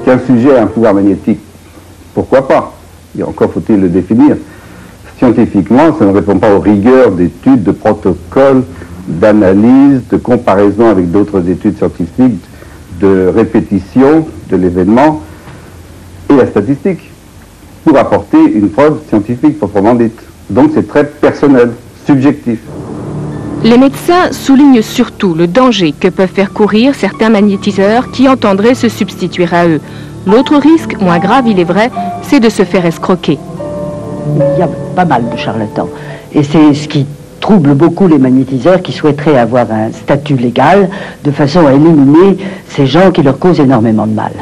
Qu'un sujet a un pouvoir magnétique, pourquoi pas? Et encore faut-il le définir. Scientifiquement, ça ne répond pas aux rigueurs d'études, de protocoles, d'analyse, de comparaison avec d'autres études scientifiques, de répétition de l'événement et la statistique, pour apporter une preuve scientifique proprement dite. Donc c'est très personnel, subjectif. Les médecins soulignent surtout le danger que peuvent faire courir certains magnétiseurs qui entendraient se substituer à eux. L'autre risque, moins grave il est vrai, c'est de se faire escroquer. Il y a pas mal de charlatans. Et c'est ce qui trouble beaucoup les magnétiseurs qui souhaiteraient avoir un statut légal de façon à éliminer ces gens qui leur causent énormément de mal.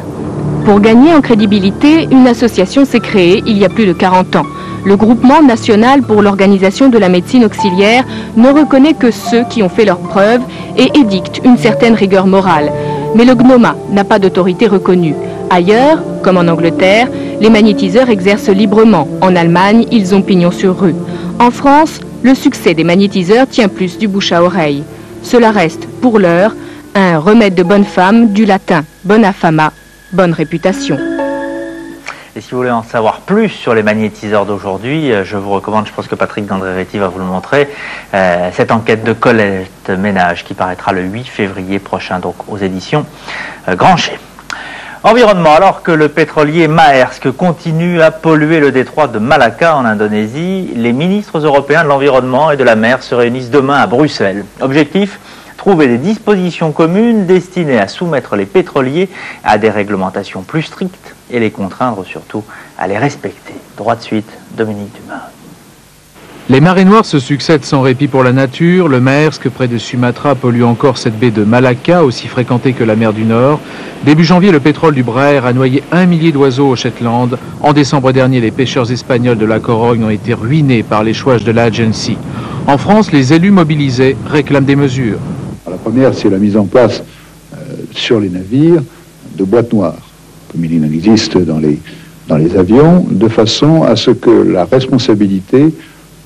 Pour gagner en crédibilité, une association s'est créée il y a plus de 40 ans. Le Groupement national pour l'organisation de la médecine auxiliaire ne reconnaît que ceux qui ont fait leurs preuves et édicte une certaine rigueur morale. Mais le GNOMA n'a pas d'autorité reconnue. Ailleurs, comme en Angleterre, les magnétiseurs exercent librement. En Allemagne, ils ont pignon sur rue. En France, le succès des magnétiseurs tient plus du bouche à oreille. Cela reste, pour l'heure, un remède de bonne femme, du latin bona fama, bonne réputation. Et si vous voulez en savoir plus sur les magnétiseurs d'aujourd'hui, je vous recommande, je pense que Patrick d'André-Réty va vous le montrer, cette enquête de Colette Ménage qui paraîtra le 8 février prochain, donc aux éditions Grancher. Environnement, alors que le pétrolier Maersk continue à polluer le détroit de Malacca en Indonésie, les ministres européens de l'environnement et de la mer se réunissent demain à Bruxelles. Objectif, trouver des dispositions communes destinées à soumettre les pétroliers à des réglementations plus strictes et les contraindre surtout à les respecter. Droit de suite, Dominique Dumas. Les marées noires se succèdent sans répit pour la nature. Le Maersk, près de Sumatra, pollue encore cette baie de Malacca, aussi fréquentée que la mer du Nord. Début janvier, le pétrole du Braer a noyé 1 millier d'oiseaux au Shetland. En décembre dernier, les pêcheurs espagnols de la Corogne ont été ruinés par l'échouage de l'Agency. En France, les élus mobilisés réclament des mesures. La première, c'est la mise en place sur les navires de boîtes noires, comme il en existe dans les avions, de façon à ce que les responsabilités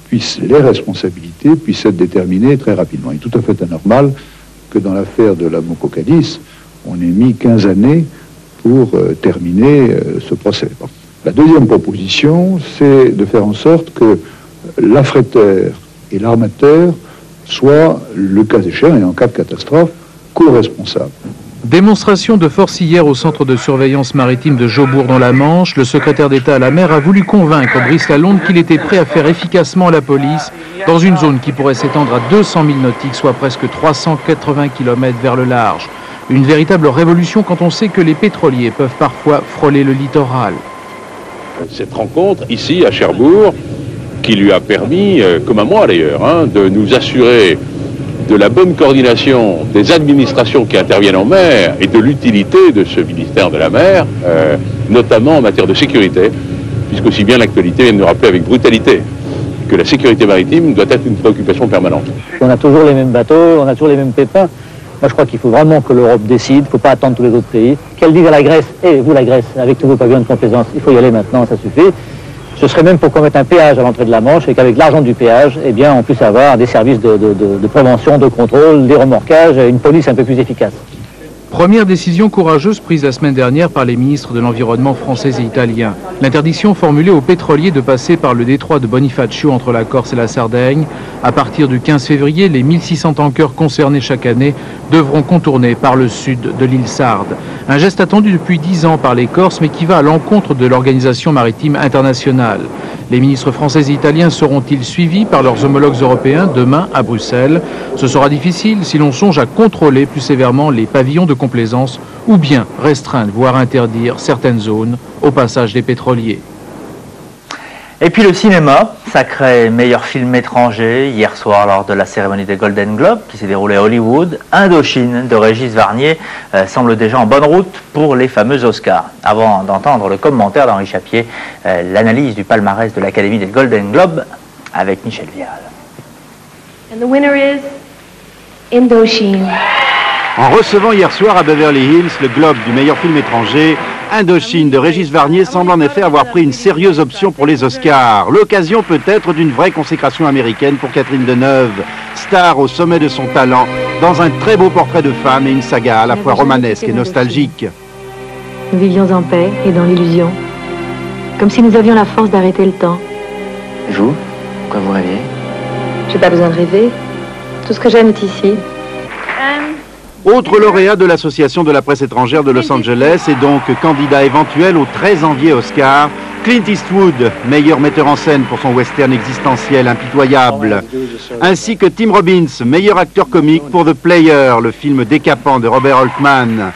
puissent être déterminées très rapidement. Il est tout à fait anormal que dans l'affaire de la Moco-Cadiz, on ait mis 15 années pour terminer ce procès. Bon. La deuxième proposition, c'est de faire en sorte que l'affréteur et l'armateur soient, le cas échéant et en cas de catastrophe, co-responsables. Démonstration de force hier au centre de surveillance maritime de Jobourg dans la Manche. Le secrétaire d'État à la mer a voulu convaincre Brice Lalonde qu'il était prêt à faire efficacement la police dans une zone qui pourrait s'étendre à 200 000 nautiques, soit presque 380 km vers le large. Une véritable révolution quand on sait que les pétroliers peuvent parfois frôler le littoral. Cette rencontre ici à Cherbourg, qui lui a permis, comme à moi d'ailleurs, de nous assurer de la bonne coordination des administrations qui interviennent en mer et de l'utilité de ce ministère de la mer, notamment en matière de sécurité, puisqu'aussi bien l'actualité vient de nous rappeler avec brutalité que la sécurité maritime doit être une préoccupation permanente. On a toujours les mêmes bateaux, on a toujours les mêmes pépins. Moi je crois qu'il faut vraiment que l'Europe décide, il ne faut pas attendre tous les autres pays. Qu'elle dise à la Grèce, vous la Grèce, avec tous vos pavillons de complaisance, il faut y aller maintenant, ça suffit. Ce serait même pour qu'on mette un péage à l'entrée de la Manche et qu'avec l'argent du péage, on puisse avoir des services de prévention, de contrôle, des remorquages, une police un peu plus efficace. Première décision courageuse prise la semaine dernière par les ministres de l'Environnement français et italiens. L'interdiction formulée aux pétroliers de passer par le détroit de Bonifacio entre la Corse et la Sardaigne. À partir du 15 février, les 1600 tankers concernés chaque année devront contourner par le sud de l'île Sarde. Un geste attendu depuis 10 ans par les Corses, mais qui va à l'encontre de l'Organisation maritime internationale. Les ministres français et italiens seront-ils suivis par leurs homologues européens demain à Bruxelles? Ce sera difficile si l'on songe à contrôler plus sévèrement les pavillons de complaisance ou bien restreindre, voire interdire certaines zones au passage des pétroliers. Et puis le cinéma, sacré meilleur film étranger, hier soir lors de la cérémonie des Golden Globes qui s'est déroulée à Hollywood, Indochine de Régis Varnier semble déjà en bonne route pour les fameux Oscars. Avant d'entendre le commentaire d'Henri Chapier, l'analyse du palmarès de l'Académie des Golden Globes avec Michel Vial. And the winner is Indochine. En recevant hier soir à Beverly Hills le Globe du meilleur film étranger, Indochine de Régis Varnier semble en effet avoir pris une sérieuse option pour les Oscars. L'occasion peut-être d'une vraie consécration américaine pour Catherine Deneuve, star au sommet de son talent, dans un très beau portrait de femme et une saga à la fois romanesque et nostalgique. Nous vivions en paix et dans l'illusion. Comme si nous avions la force d'arrêter le temps. Vous? Quoi vous rêviez? J'ai pas besoin de rêver. Tout ce que j'aime est ici. Autre lauréat de l'Association de la presse étrangère de Los Angeles et donc candidat éventuel au très envié Oscar, Clint Eastwood, meilleur metteur en scène pour son western existentiel impitoyable, ainsi que Tim Robbins, meilleur acteur comique pour The Player, le film décapant de Robert Altman.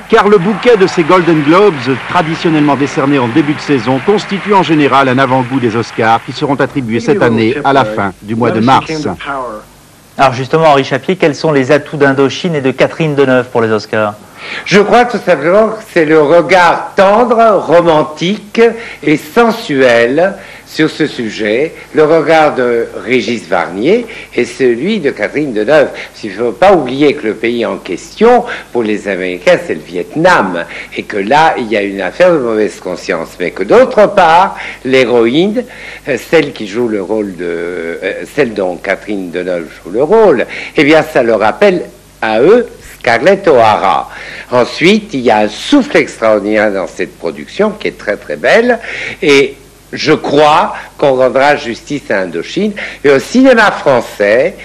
Car le bouquet de ces Golden Globes, traditionnellement décernés en début de saison, constitue en général un avant-goût des Oscars qui seront attribués cette année à la fin du mois de mars. Alors justement, Henri Chapier, quels sont les atouts d'Indochine et de Catherine Deneuve pour les Oscars? Je crois tout simplement que c'est le regard tendre, romantique et sensuel sur ce sujet, le regard de Régis Varnier et celui de Catherine Deneuve. Il ne faut pas oublier que le pays en question, pour les Américains, c'est le Vietnam, et que là, il y a une affaire de mauvaise conscience, mais que d'autre part, l'héroïne, celle qui joue le rôle de... celle dont Catherine Deneuve joue le rôle, eh bien, ça leur rappelle à eux Scarlett O'Hara. Ensuite, il y a un souffle extraordinaire dans cette production qui est très très belle, et je crois qu'on rendra justice à Indochine et au cinéma français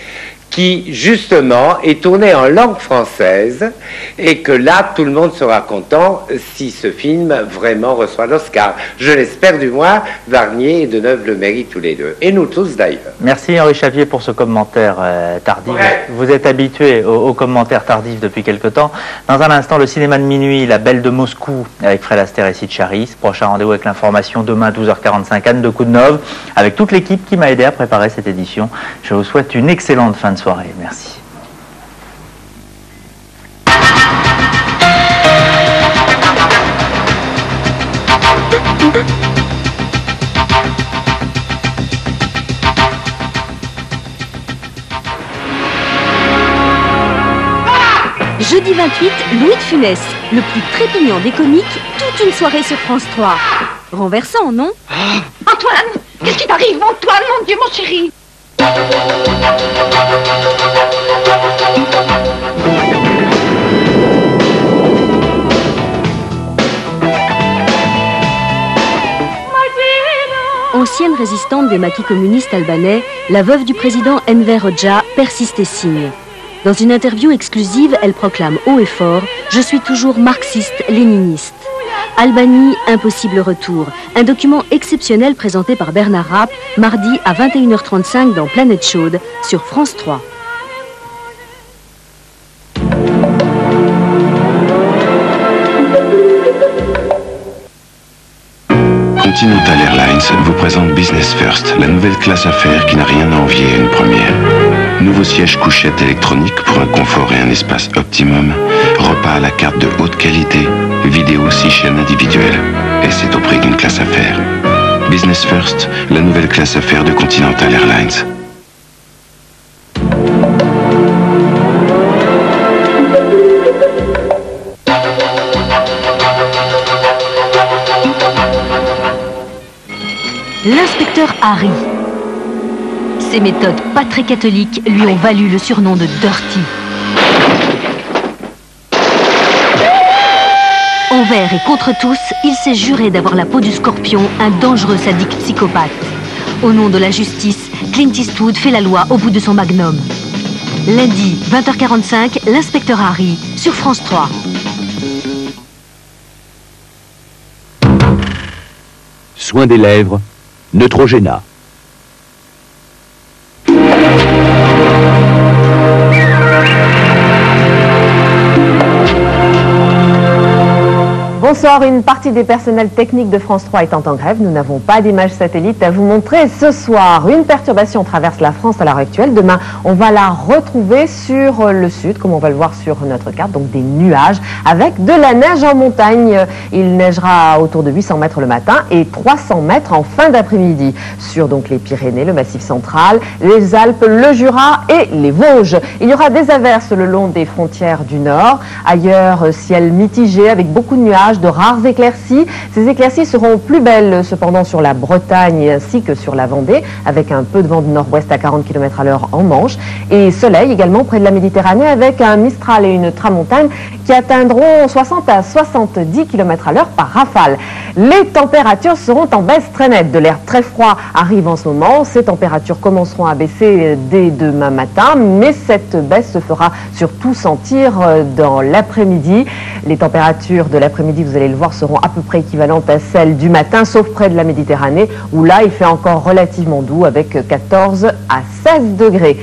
qui justement est tourné en langue française et que là tout le monde sera content si ce film vraiment reçoit l'Oscar. Je l'espère du moins, Varnier et Deneuve le méritent tous les deux, et nous tous d'ailleurs. Merci Henri Chapier pour ce commentaire tardif. Ouais. Vous êtes habitué aux commentaires tardifs depuis quelque temps. Dans un instant, le cinéma de minuit, La Belle de Moscou avec Fred Astaire et Sid Charis. Prochain rendez-vous avec l'information demain 12h45, Anne de Coudeneuve, avec toute l'équipe qui m'a aidé à préparer cette édition. Je vous souhaite une excellente fin de soirée. Merci. Jeudi 28, Louis de Funès, le plus trépignant des comiques, toute une soirée sur France 3. Renversant, non? Antoine, qu'est-ce qui t'arrive, Antoine, mon Dieu, mon chéri? Ancienne résistante des maquis communistes albanais, la veuve du président Enver Hoxha persiste et signe. Dans une interview exclusive, elle proclame haut et fort « Je suis toujours marxiste-léniniste ». Albanie, impossible retour. Un document exceptionnel présenté par Bernard Rapp, mardi à 21h35 dans Planète Chaude, sur France 3. Continental Airlines vous présente Business First, la nouvelle classe affaires qui n'a rien à envier à une première. Nouveau siège couchette électronique pour un confort et un espace optimum, repas à la carte de haute qualité, vidéo 6 chaînes individuelles. Et c'est au prix d'une classe affaires. Business First, la nouvelle classe affaires de Continental Airlines. L'inspecteur Harry. Ses méthodes pas très catholiques lui ont valu le surnom de Dirty. Envers et contre tous, il s'est juré d'avoir la peau du scorpion, un dangereux sadique psychopathe. Au nom de la justice, Clint Eastwood fait la loi au bout de son magnum. Lundi, 20h45, l'inspecteur Harry, sur France 3. Soin des lèvres, Neutrogena. Bonsoir, une partie des personnels techniques de France 3 étant en grève, nous n'avons pas d'image satellite à vous montrer ce soir. Une perturbation traverse la France à l'heure actuelle. Demain, on va la retrouver sur le sud, comme on va le voir sur notre carte, donc des nuages avec de la neige en montagne. Il neigera autour de 800 mètres le matin et 300 mètres en fin d'après-midi sur donc les Pyrénées, le Massif central, les Alpes, le Jura et les Vosges. Il y aura des averses le long des frontières du nord. Ailleurs, ciel mitigé avec beaucoup de nuages, de rares éclaircies. Ces éclaircies seront plus belles cependant sur la Bretagne ainsi que sur la Vendée, avec un peu de vent de nord-ouest à 40 km/h en Manche. Et soleil également près de la Méditerranée avec un Mistral et une tramontane qui atteindront 60 à 70 km à l'heure par rafale. Les températures seront en baisse très nette. De l'air très froid arrive en ce moment. Ces températures commenceront à baisser dès demain matin, mais cette baisse se fera surtout sentir dans l'après-midi. Les températures de l'après-midi, vous allez le voir, seront à peu près équivalentes à celles du matin, sauf près de la Méditerranée, où là, il fait encore relativement doux avec 14 à 16 degrés.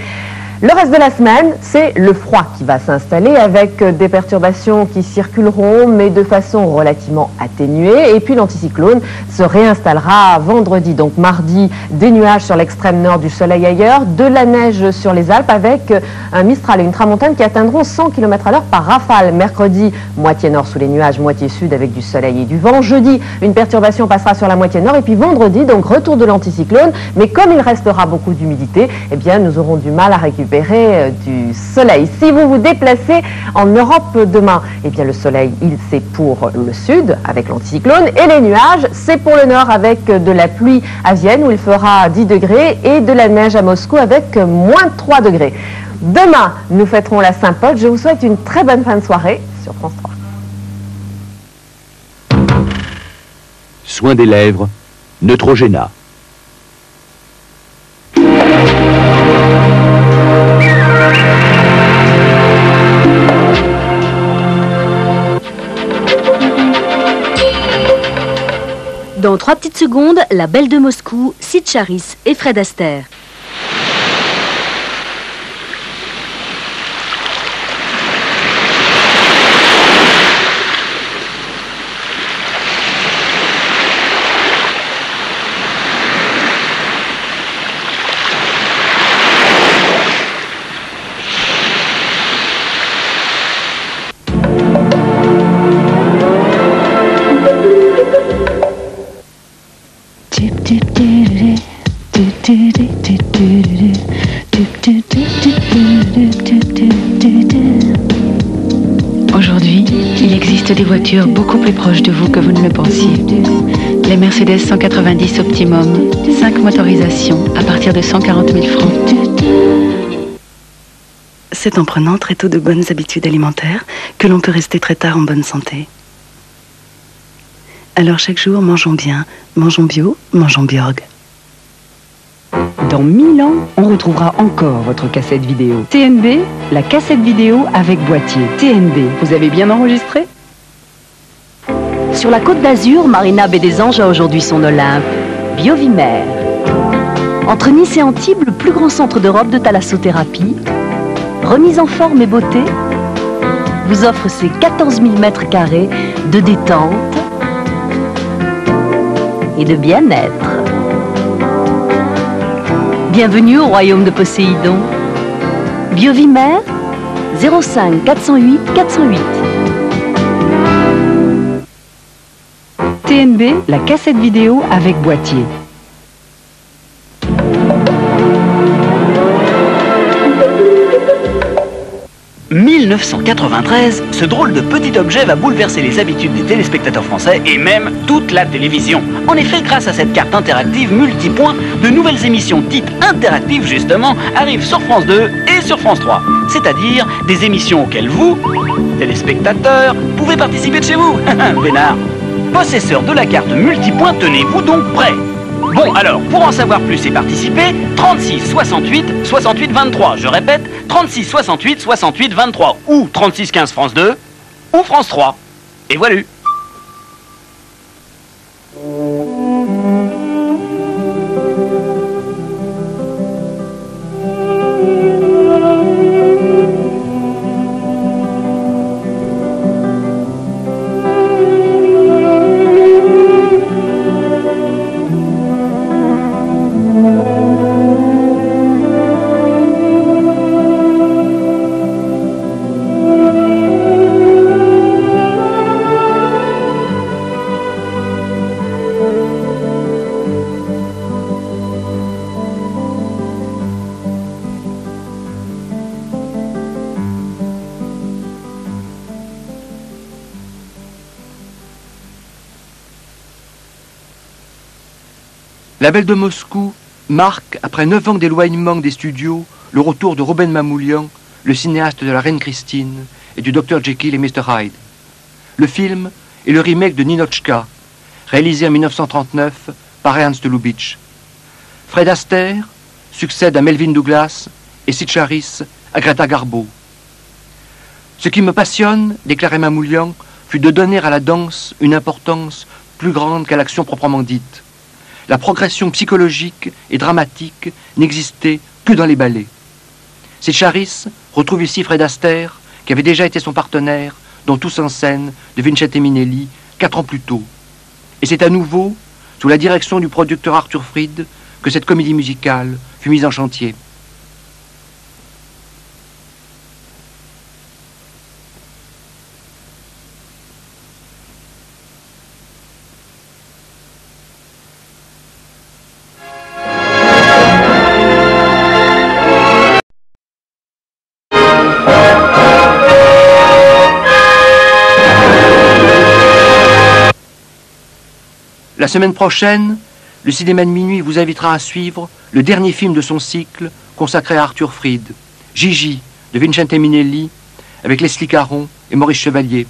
Le reste de la semaine, c'est le froid qui va s'installer avec des perturbations qui circuleront, mais de façon relativement atténuée. Et puis l'anticyclone se réinstallera vendredi, donc mardi, des nuages sur l'extrême nord, du soleil ailleurs, de la neige sur les Alpes avec un Mistral et une tramontane qui atteindront 100 km à l'heure par rafale. Mercredi, moitié nord sous les nuages, moitié sud avec du soleil et du vent. Jeudi, une perturbation passera sur la moitié nord. Et puis vendredi, donc retour de l'anticyclone. Mais comme il restera beaucoup d'humidité, eh bien nous aurons du mal à récupérer du soleil. Si vous vous déplacez en Europe demain, eh bien le soleil, c'est pour le sud avec l'anticyclone et les nuages, c'est pour le nord avec de la pluie à Vienne où il fera 10 degrés et de la neige à Moscou avec moins 3 degrés. Demain, nous fêterons la Saint-Paul. Je vous souhaite une très bonne fin de soirée sur France 3. Soin des lèvres, Neutrogena. Dans 3 petites secondes, la Belle de Moscou, Sid Charis et Fred Astaire. Aujourd'hui, il existe des voitures beaucoup plus proches de vous que vous ne le pensiez. Les Mercedes 190 Optimum, 5 motorisations à partir de 140 000 francs. C'est en prenant très tôt de bonnes habitudes alimentaires que l'on peut rester très tard en bonne santé. Alors chaque jour, mangeons bien, mangeons bio, mangeons Bjorg. Dans 1000 ans, on retrouvera encore votre cassette vidéo. TNB, la cassette vidéo avec boîtier. TNB, vous avez bien enregistré? Sur la Côte d'Azur, Marina Baie des Anges a aujourd'hui son Olympe, Biovimer. Entre Nice et Antibes, le plus grand centre d'Europe de thalassothérapie, remise en forme et beauté, vous offre ses 14 000 mètres carrés de détente et de bien-être. Bienvenue au royaume de Poséidon. Biovimer, 05 408 408. TNB, la cassette vidéo avec boîtier. « 1993, ce drôle de petit objet va bouleverser les habitudes des téléspectateurs français et même toute la télévision. En effet, grâce à cette carte interactive multipoint, de nouvelles émissions dites interactives justement arrivent sur France 2 et sur France 3. C'est-à-dire des émissions auxquelles vous, téléspectateurs, pouvez participer de chez vous. Bénard. Possesseur de la carte multipoint, tenez-vous donc prêts. Bon, alors, pour en savoir plus et participer, 36 68 68 23. Je répète, 36 68 68 23. Ou 36 15 France 2, ou France 3. Et voilà. La Belle de Moscou marque, après 9 ans d'éloignement des studios, le retour de Robin Mamoulian, le cinéaste de la Reine Christine, et du Dr Jekyll et Mr Hyde. Le film est le remake de Ninotchka, réalisé en 1939 par Ernst Lubitsch. Fred Astaire succède à Melvyn Douglas et Sid Charisse à Greta Garbo. Ce qui me passionne, déclarait Mamoulian, fut de donner à la danse une importance plus grande qu'à l'action proprement dite. La progression psychologique et dramatique n'existait que dans les ballets. Sid Charisse retrouve ici Fred Astaire, qui avait déjà été son partenaire dans Tous en scène de Vincente Minnelli 4 ans plus tôt. Et c'est à nouveau, sous la direction du producteur Arthur Fried, que cette comédie musicale fut mise en chantier. La semaine prochaine, le cinéma de minuit vous invitera à suivre le dernier film de son cycle consacré à Arthur Fried, Gigi, de Vincente Minnelli, avec Leslie Caron et Maurice Chevalier.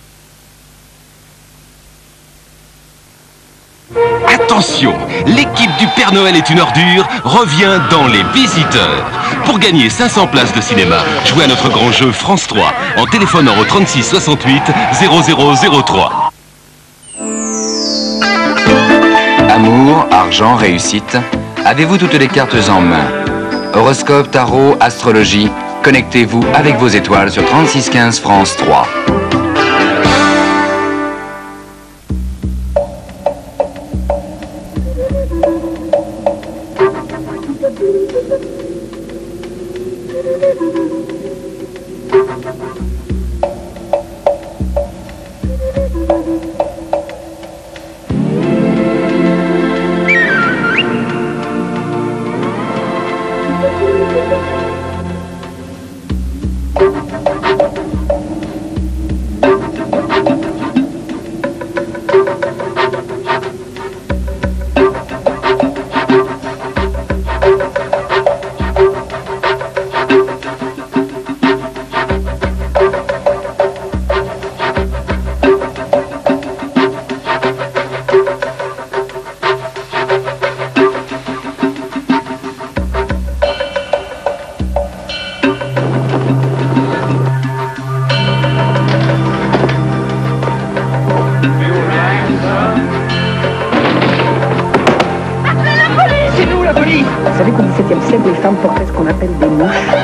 Attention, l'équipe du Père Noël est une ordure revient dans Les Visiteurs. Pour gagner 500 places de cinéma, jouez à notre grand jeu France 3 en téléphonant au 36 68 0003. Amour, argent, réussite, avez-vous toutes les cartes en main? Horoscope, tarot, astrologie, connectez-vous avec vos étoiles sur 3615 France 3. Vous savez qu'au XVIIe siècle, les femmes portaient ce qu'on appelle des mouches.